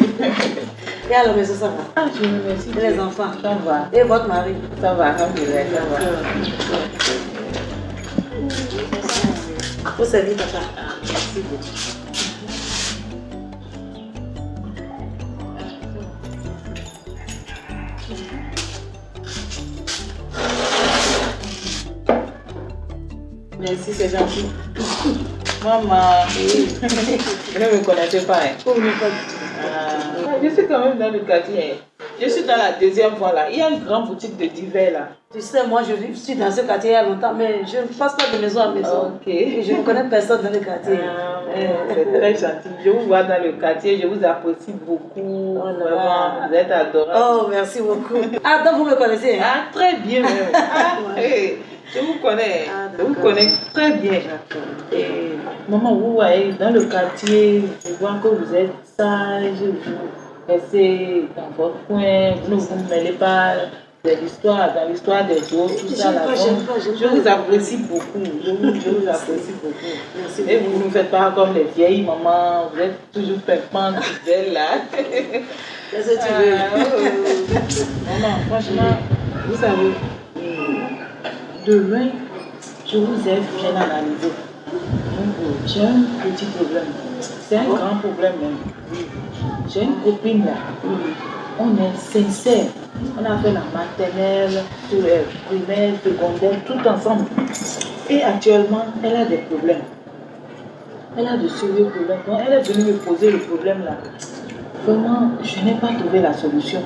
Et à la maison, ça va? Ah, je vous remercie. Et les enfants? Ça va. Et votre mari? Ça va, ça va. Faut servir papa. Merci beaucoup. Merci, c'est gentil. Maman, je ne me connaissais pas. Hein. Oh, mais pas du tout. Je suis quand même dans le quartier. Je suis dans la deuxième voie là. Il y a une grande boutique de divers là. Tu sais, moi je suis dans ce quartier il y a longtemps, mais je ne passe pas de maison à maison. Ok. Et je ne connais personne dans le quartier. C'est très gentil. Je vous vois dans le quartier, je vous apprécie beaucoup. Vraiment, vous êtes adorable. Oh, merci beaucoup. Ah, donc vous me connaissez? Hein? Ah, très bien même. Je vous connais. Je vous connais très bien. Et maman, vous voyez, dans le quartier, je vois que vous êtes sage, vous restez dans votre coin, vous ne vous mêlez pas dans l'histoire des autres, tout ça là. Je vous apprécie beaucoup. Je vous apprécie beaucoup. Merci et vous ne faites pas comme les vieilles mamans, vous êtes toujours pimpante, belle là. Qu'est-ce que tu veux? Maman, franchement, vous savez, demain, je vous ai bien analysé. Donc, j'ai un petit problème. C'est un grand problème même. J'ai une copine là. On est sincère. On a fait la maternelle, primaire, secondaire, tout ensemble. Et actuellement, elle a des problèmes. Elle a de sérieux problèmes. Donc, elle est venue me poser le problème là. Vraiment, je n'ai pas trouvé la solution.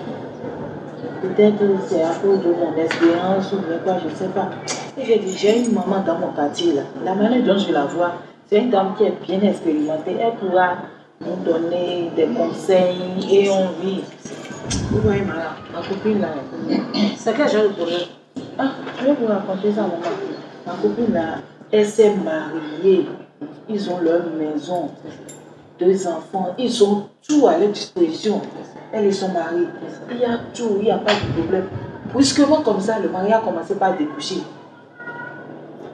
Peut-être c'est à cause de mon expérience ou bien quoi, je ne sais pas. Et j'ai dit, j'ai une maman dans mon quartier là. La manière dont je la vois, c'est une dame qui est bien expérimentée. Elle pourra nous donner des conseils et on vit. Vous voyez ma copine là. C'est quel genre de problème? Ah, je vais vous raconter ça, maman. Ma copine là, elle s'est mariée. Ils ont leur maison, 2 enfants, ils ont tout à leur disposition. Elle et son mari, il y a tout, il n'y a pas de problème. Brusquement comme ça, le mari a commencé par découcher.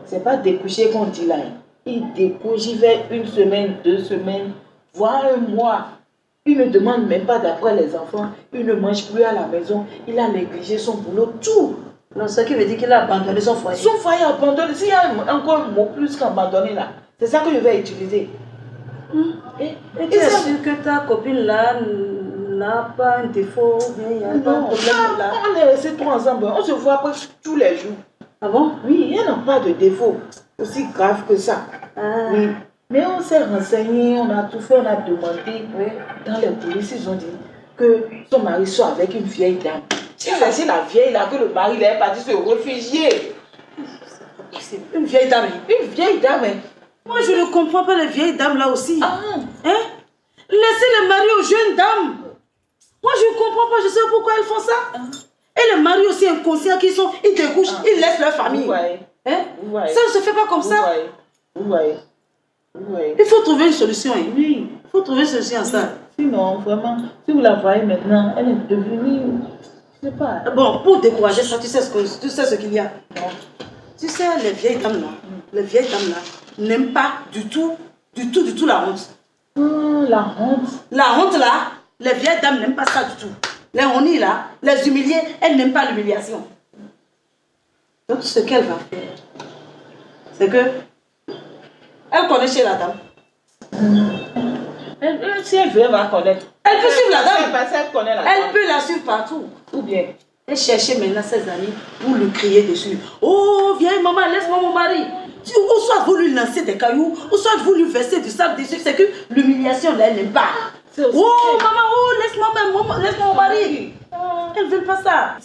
C'est pas découcher qu'on dit là. Il découche, il fait 1 semaine, 2 semaines, voire 1 mois. Il ne demande même pas d'après les enfants. Il ne mange plus à la maison. Il a négligé son boulot, tout. Non, ce qui veut dire qu'il a abandonné son foyer. Son foyer abandonné. S'il y a encore un mot plus qu'abandonné là, c'est ça que je vais utiliser. Et tu es sûr que ta copine là n'a pas un défaut? Il y a pas un problème là? On est restés 3 ensemble. On se voit presque tous les jours. Ah bon? Oui, il n'y a pas de défaut aussi grave que ça. Ah. Oui. Mais on s'est renseigné, on a tout fait, on a demandé. Dans les polices, ils ont dit que son mari soit avec une vieille dame. C'est la vieille là que le mari est parti se réfugier. Une vieille dame. Une vieille dame. Moi, je ne comprends pas les vieilles dames là aussi. Hein? Laissez les maris aux jeunes dames. Moi, je ne comprends pas, je sais pourquoi elles font ça. Et les maris aussi inconscients qui sont, ils découchent, ils laissent leur famille. Hein? Ça ne se fait pas comme ça. Vous voyez. Il faut trouver une solution. Oui, il faut trouver une solution à ça. Sinon, vraiment, si vous la voyez maintenant, elle est devenue, je sais pas. Bon, pour décourager ça, tu sais ce qu'il y a. Tu sais, les vieilles dames là, n'aiment pas du tout la honte. La honte. La honte là, les vieilles dames n'aiment pas ça du tout. Les honnies là, les humilier, elles n'aiment pas l'humiliation. Donc ce qu'elle va faire, c'est que elle connaît chez la dame. Si elle veut, elle va connaître. Elle peut suivre la dame. Parce qu'elle connaît la dame. Elle peut la suivre partout. Ou bien. Elle cherchait maintenant ses amis pour lui crier dessus. Oh, viens maman, laisse-moi mon mari. Ou soit vous lui lancer des cailloux, ou soit vous lui verser du sable dessus. C'est que l'humiliation là, elle n'aime pas. Oh maman, oh laisse-moi mon mari. Elles ne veulent pas ça.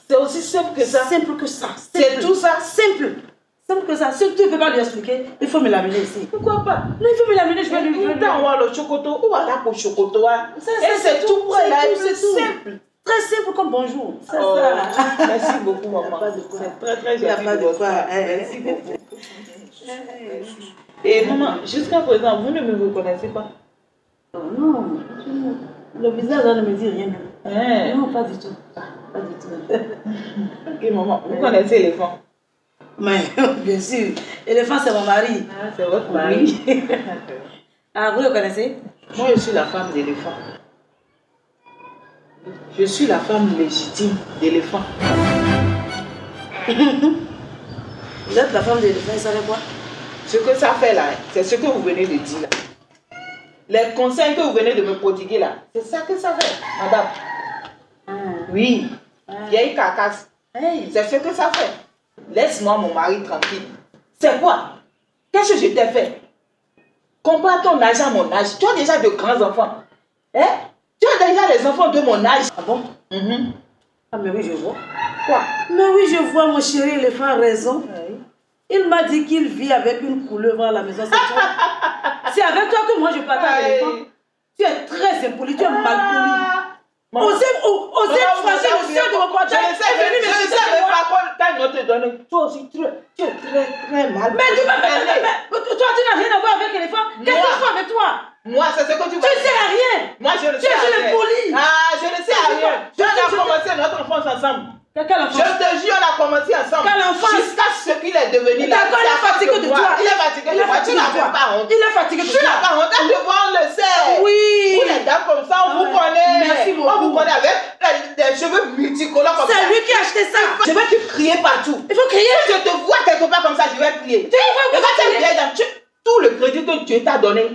C'est aussi simple que ça. Simple que ça. C'est tout ça. Simple. Simple que ça. Si tu ne peux pas lui expliquer, il faut me l'amener ici. Pourquoi pas? Non, il faut me l'amener, je vais lui dire. On va le chocoto, ou à la pour chocoto. C'est tout pour elle. C'est simple. Très simple comme bonjour. C'est ça. Merci beaucoup, maman. Pas de quoi. C'est très Il n'y a pas de quoi. Merci beaucoup. Et maman, jusqu'à présent, vous ne me reconnaissez pas? Oh non. Le visage là ne me dit rien. Non, pas du tout. Pas du tout. Ok, maman, vous connaissez l'éléphant? Mais bien sûr. L'éléphant, c'est mon mari. C'est votre mari. Oui. Ah, vous le connaissez? Moi, je suis la femme d'éléphant. Je suis la femme légitime d'éléphant. Vous êtes la femme d'éléphant, vous savez quoi? Ce que ça fait là, c'est ce que vous venez de dire là. Les conseils que vous venez de me prodiguer là, c'est ça que ça fait, madame. Oui, vieille carcasse. C'est ce que ça fait. Laisse-moi mon mari tranquille. C'est quoi? Qu'est-ce que je t'ai fait? Compare ton âge à mon âge. Tu as déjà de grands enfants. Hein? Tu as déjà les enfants de mon âge. Ah bon? Ah mais oui, je vois. Quoi? Mais oui, je vois, mon chéri éléphant a raison. Il m'a dit qu'il vit avec une couleuvre à la maison. C'est avec toi que moi je partage l'éléphant. Tu es très impoli, tu es mal poli. Osez franchir le seuil de mon portail. Je sais, mais par contre, quand on te donne, toi aussi, tu es très mal. Mais toi, tu n'as rien à voir avec l'éléphant. Qu'est-ce que je fais avec toi? Moi, c'est ce que tu vois. Tu ne sais rien. Moi, je ne sais rien. Tu es poli. Ah, je ne sais rien. On a commencé notre enfance ensemble. Quel enfant? Je te jure, on a commencé ensemble. Quel enfant? Jusqu'à ce qu'il est devenu là. D'accord, il est fatigué de toi. Il est fatigué de toi. Tu n'as pas honte. Il est fatigué de toi. Tu n'as pas honte. À devoir, on le sait. Oui. Vous les dames comme ça, on vous connaît. Merci beaucoup. On vous connaît avec des cheveux multicolores comme ça. C'est lui qui a acheté ça. Je vais te crier partout. Il faut crier. Si je te vois quelque part comme ça, je vais crier. Tout le crédit que Dieu t'a donné,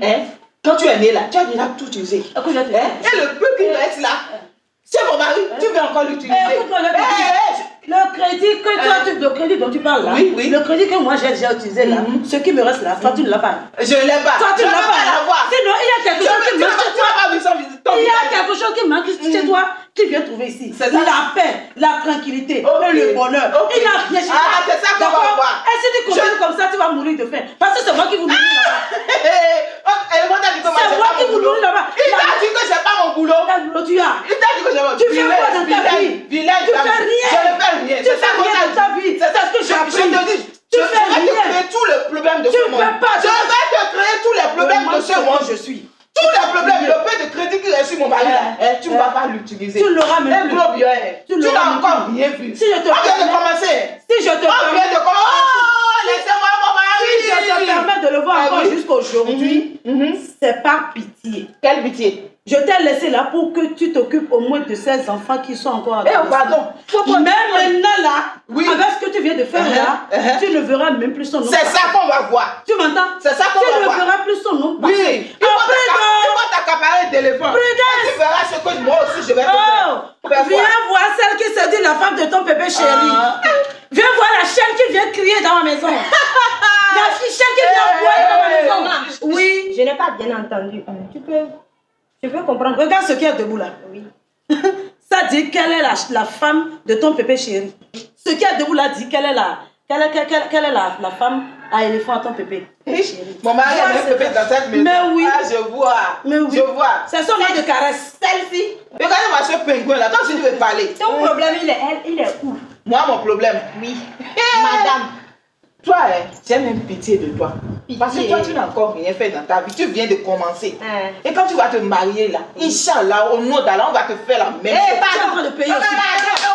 quand tu es né là, tu as déjà tout utilisé. Et le peu qui reste là, c'est mon mari, tu veux encore l'utiliser. Le crédit que toi, le crédit dont tu parles là, le crédit que moi j'ai déjà utilisé là, ce qui me reste là, toi tu ne l'as pas. Je ne l'ai pas. Toi tu ne l'as pas. L'avoir. Sinon, il y a quelque chose qui manque chez toi. Il y a quelque chose qui manque chez toi. Tu viens trouver ici. C'est la paix, la tranquillité, et le bonheur. Il n'y a rien chez toi. Ah, c'est ça qu'on va voir. Et si tu continues comme ça, tu vas mourir de faim. Parce que c'est moi qui vous nourris là-bas. C'est moi qui vous nourris là-bas. Il t'a dit que c'est pas mon boulot. Quel boulot tu as? Il t'a dit que c'est mon boulot. Tu fais quoi dans ta vie? Tu fais rien. Je ne fais rien. Tu fais rien dans ta vie. C'est ce que j'ai appris. Je te dis. Je vais te créer tous les problèmes de ce monde. Je vais te créer tous les problèmes de ce monde. Je suis. Tous les problèmes, le peu de crédit qui reste sur mon mari là, tu ne vas pas l'utiliser. Tu l'auras même plus. Tu n'as encore rien vu. Si je te on vient de commencer. Si je te permets de commencer. Oh, laissez-moi mon mari. Si je te permets de le voir encore jusqu'aujourd'hui, c'est par pitié. Quelle pitié? Je t'ai laissé là pour que tu t'occupes au moins de ces enfants qui sont encore à la maison. Pardon. Même maintenant là, avec ce que tu viens de faire là, tu ne verras même plus son nom. C'est ça qu'on va voir. Tu m'entends? C'est ça qu'on va voir. Tu ne verras plus son nom. Oui. Il faut t'accaparer d'éléphant. Tu verras ce que moi aussi je vais te faire. Viens voir celle qui se dit la femme de ton bébé chéri. Viens voir la chienne qui vient crier dans ma maison. a Fichel qui vient boire dans ma maison. Oui. Je n'ai pas bien entendu. Je peux comprendre. Regarde ce qu'il y a debout là. Oui. Ça dit quelle est la femme de ton pépé chéri. Ce qu'il y a debout là dit quelle est la femme à éléphant à ton pépé. Mon mari a un pépé dans cette maison. Mais oui. Ah, je vois. Mais oui. Je vois. C'est son nom de caresse. Celle-ci. Regardez-moi ce pingouin là. Toi, si tu veux parler. Ton problème, il est où? Moi, mon problème. Oui. Madame. Toi, j'ai même pitié de toi. Parce que toi, tu n'as encore rien fait dans ta vie. Tu viens de commencer. Et quand tu vas te marier là, Inch'Allah, au nom d'Allah, on va te faire la même chose. Tu es en train de payer aussi.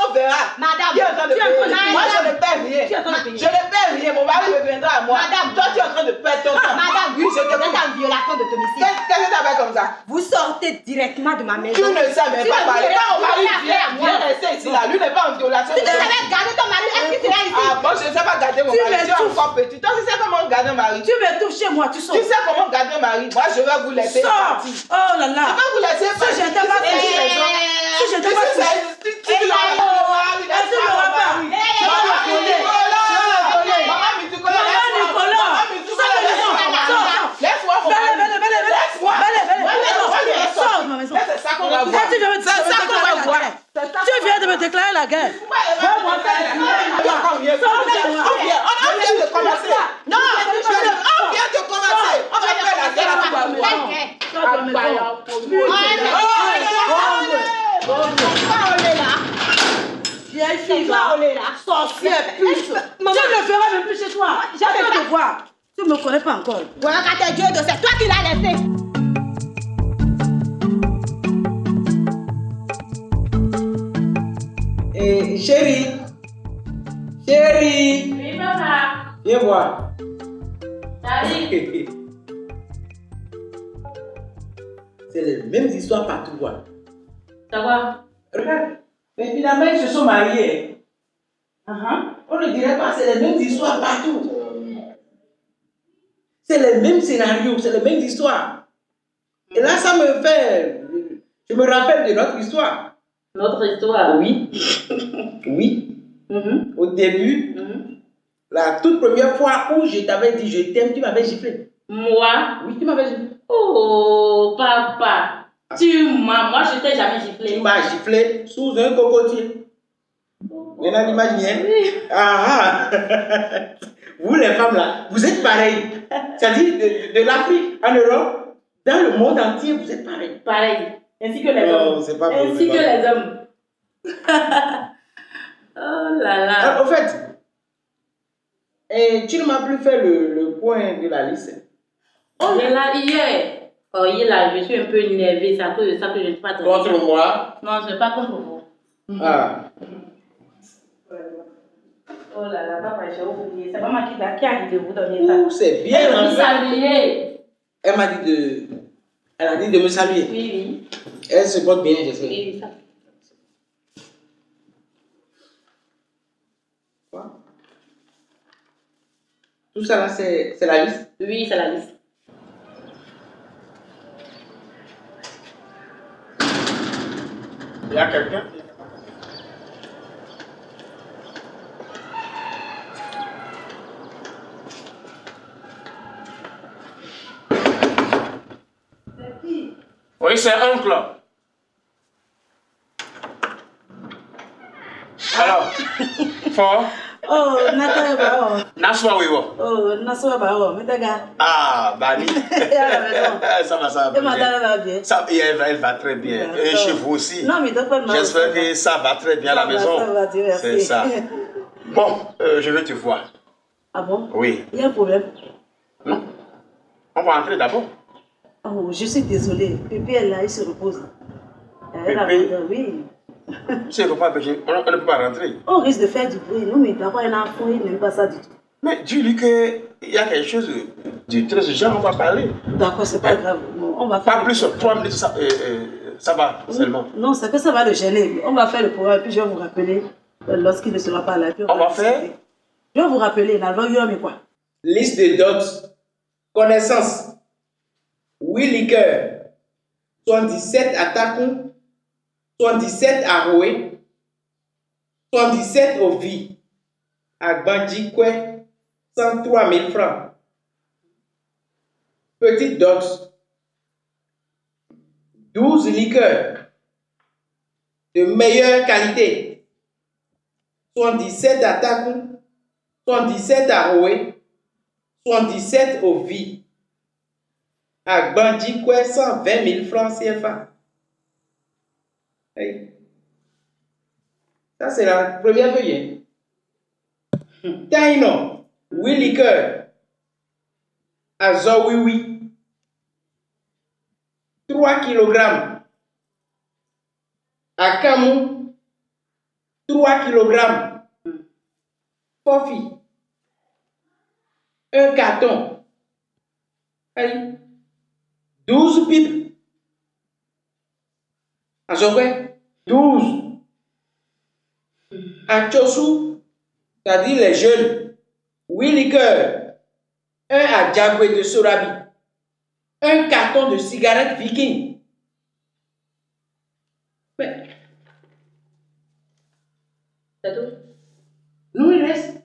On verra. Madame. Tu es en train de payer. Moi, je ne perds rien. Je ne perds rien. Mon mari reviendra à moi. Madame. Toi, tu es en train de perdre ton temps. Madame, oui, je te vous êtes en violation de domicile. Qu'est-ce que tu as fait comme ça? Vous sortez directement de ma maison. Tu ne sais même pas parler. Quand mon mari vient rester ici là, lui n'est pas en violation. Tu savais garder ton mari. Est-ce que tu es ici? Ah bon, je ne sais pas garder mon mari. Tu es encore petit. Toi, tu sais comment garder un mari. Tu me touches chez moi, tu sors. Tu sais comment garder un mari. Moi, je vais vous laisser partir. Oh là là. Je vais vous laisser partir. Si j'étais pas touché. Si j'étais pas touché. Tu l'auras pas. Tu l'auras pas. Tu vas le voler. Maman Mitukola. Laisse-moi mon mari. Laisse-moi. Sors de ma maison. C'est ça qu'on va voir. Tu viens de me déclarer la guerre. On vient de commencer. Non, on vient de commencer. On va faire la guerre à tout va voir. Vieille fille là, sorcière pute. Tu ne le feras même plus chez toi. J'ai peur de voir. Tu ne me connais pas encore. Voilà, quand Dieu de c'est toi qui l'as laissé. Chérie. Chérie. Oui, papa. Viens voir. Salut. C'est les mêmes histoires partout. Ça va? Regarde. Mais finalement, ils se sont mariés. On ne dirait pas, c'est les mêmes histoires partout. C'est les mêmes scénarios, c'est les mêmes histoires. Et là, ça me fait... Je me rappelle de notre histoire. Notre histoire? Oui. Oui. Au début, la toute première fois où je t'avais dit je t'aime, tu m'avais giflé. Moi? Oui, tu m'avais giflé. Oh, papa. Moi, je t'ai jamais giflé. Tu m'as giflé sous un cocotier. Vous n'en imaginez? Oui. Ah. Vous, les femmes là, vous êtes pareilles. C'est-à-dire de l'Afrique en Europe, dans le monde entier, vous êtes pareilles. Pareil. Ainsi que les hommes. C'est pas Ainsi que les hommes. Oh là là. En fait, tu ne m'as plus fait le point de la liste. Oh là là, hier. Oh, hier là, je suis un peu énervée. C'est à cause de ça que je ne suis pas très... Contre moi? Non, je ne suis pas contre vous. Ah. Oh là là, papa, j'ai oublié. C'est pas moi qui a dit de vous donner ça. Ouh, c'est bien. Elle m'a dit saluer. Elle m'a dit Elle a dit de me saluer. Oui, oui. Elle se porte bien, j'espère. Oui, ça. Quoi? Tout ça là, c'est la liste? Oui, c'est la liste. Il y a quelqu'un? Oui, c'est oncle. Alors, fort. Oh, Nakaya. Naswa Wiwo. Oh, Naswa, Médaga. Ah, Bani. Ça va. Et madame va bien. Ça, elle va très bien. Et chez vous aussi. Non, mais pas mal. J'espère que ça va très bien à la maison. Ça va, Dieu merci. C'est ça. Bon, je vais te voir. Ah bon? Oui. Il y a un problème. On va entrer d'abord. Oh, je suis désolée. Pépé est là, il se repose. Pépé? Oui. C'est pourquoi on ne peut pas rentrer. On risque de faire du bruit. Non, mais d'abord, un enfant, il n'aime pas ça du tout. Mais dis-lui qu'il y a quelque chose de très urgent, on va parler. D'accord, c'est pas grave. On va faire. Pas plus, 3 minutes, ça va seulement. Non, c'est que ça va le gêner. On va faire le programme, puis je vais vous rappeler lorsqu'il ne sera pas là. On va faire? Je vais vous rappeler, mais quoi? Liste de dots. Connaissance. 8 liqueurs. 77 à Takou. 77 à Roué. 77 au Vi. À Bandjikwe. 103 000 francs. Petite dot. 12 liqueurs de meilleure qualité. 77 à Takou, 77 à Roué, 77 au Vi. À Bandikoué, 120 000 francs CFA. Hey. Ça, c'est la première feuille. Taïno, 8 liqueurs. À Zowiwi, 3 kg. À Kamou, 3 kg. Fofi, 1 carton. Hey. 12 pipes. À Zogwe, 12. À Tchossou, c'est-à-dire les jeunes, 8 liqueurs. 1 à Djagoué de Sorabi. 1 carton de cigarettes Viking. Mais. C'est tout? Nous, il reste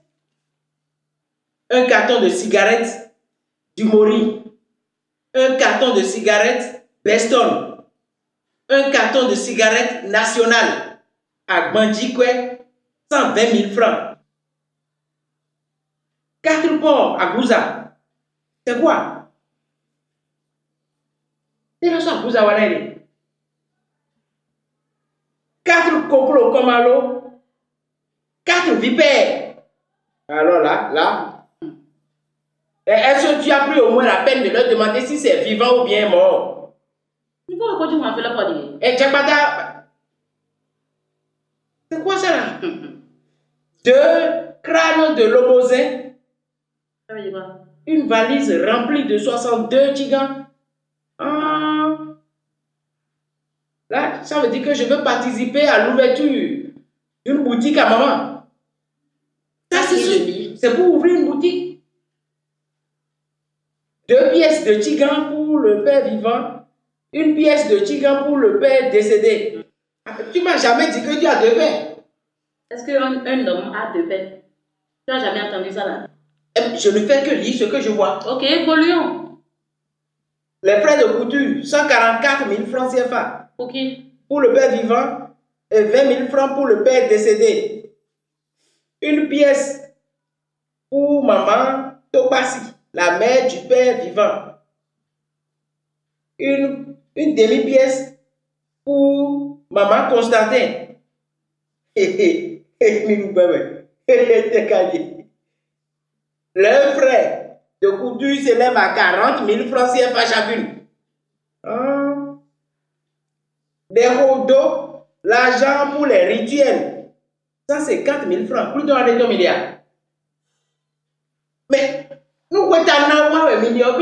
1 carton de cigarettes du Mori. 1 carton de cigarettes Beston. 1 carton de cigarettes National à Bandikoué, 120 000 francs. 4 porcs à Gouza. C'est quoi? C'est la chose à Gouza Wanele. 4 coclos comme à l'eau. 4 vipères. Alors là. Est-ce que tu as pris au moins la peine de leur demander si c'est vivant ou bien mort? Pourquoi tu m'as fait la poignée? Et Djabata. C'est quoi ça là? 2 crânes de lomozin. Ça veut dire quoi? Une valise remplie de 62 tigans. Ah. Là, ça veut dire que je veux participer à l'ouverture d'une boutique à maman. Ça, c'est pour ouvrir une boutique. 2 pièces de tigans pour le père vivant. 1 pièce de tigans pour le père décédé. Tu m'as jamais dit que tu as 2 pères. Est-ce qu'un homme a 2 pères? Tu n'as jamais entendu ça là? Je ne fais que lire ce que je vois. Ok, évoluons. Les frais de couture, 144 000 francs CFA. Pour qui? Pour le père vivant et 20 000 francs pour le père décédé. 1 pièce pour maman Tobassi, la mère du père vivant. Une demi-pièce pour maman Constantin. Leurs frais de couture s'élèvent à 40 000 francs CFA chacune. Des rodos, l'argent pour les rituels. Ça, c'est 4 000 francs. Plus de 2 milliards. Mais, nous, quoi, t'as un milliard.